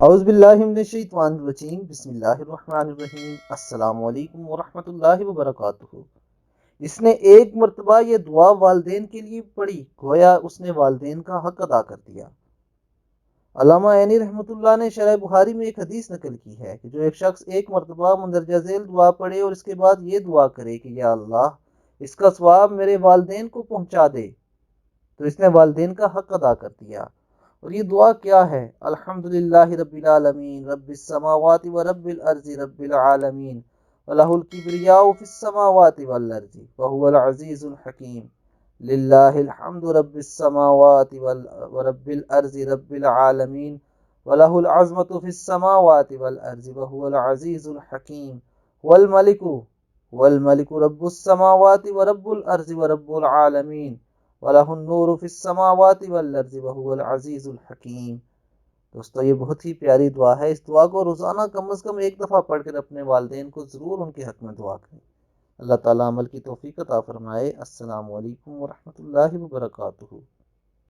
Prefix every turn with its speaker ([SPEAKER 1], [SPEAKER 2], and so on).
[SPEAKER 1] اعوذ باللہ من الشیطان الرجیم، بسم اللہ الرحمن الرحیم۔ السلام علیکم ورحمۃ اللہ وبرکاتہ۔ اس نے ایک مرتبہ یہ دعا والدین کے لیے پڑھی، گویا اس نے والدین کا حق ادا کر دیا۔ علامہ عینی رحمۃ اللہ نے شرح بخاری میں ایک حدیث نقل کی ہے کہ جو ایک شخص ایک مرتبہ مندرجہ ذیل دعا پڑھے اور اس کے بعد یہ دعا کرے کہ یا اللہ اس کا ثواب میرے والدین کو پہنچا دے، تو اس نے والدین کا حق ادا کر دیا۔ اور یہ دعا کیا ہے؟ الحمدللہ رب العالمین، رب السماوات و رب الارض رب العالمین، وَلَهُ الْكِبْرِيَاءُ فِي السَّمَاوَاتِ وَالْأَرْضِ وَهُوَ الْعَزِيزُ الْحَكِيمُ۔ لِلَّهِ الْحَمْدُ رَبِّ السَّمَاوَاتِ وَرَبِّ الْأَرْضِ رَبِّ الْعَالَمِينَ وَلَهُ الْعَظْمَةُ فِي السَّمَاوَاتِ وَالْأَرْضِ وَهُوَ الْعَزِيزُ الْحَكِيمُ۔ وَالْمَلِكُ رَبُّ السَّمَاوَاتِ وَرَبُّ الْأَرْضِ وَرَبُّ الْعَالَمِينَ وَلَهُ النُّورُ فِي السَّمَاوَاتِ وَالْأَرْضِ وَهُوَ الْعَزِيزُ الْحَكِيمُ۔ دوستو یہ بہت ہی پیاری دعا ہے۔ اس دعا کو روزانہ کم از کم ایک دفعہ پڑھ کر اپنے والدین کو ضرور ان کے حق میں دعا کریں۔ اللہ تعالیٰ عمل کی توفیق عطا فرمائے۔ السلام علیکم ورحمۃ اللہ وبرکاتہ۔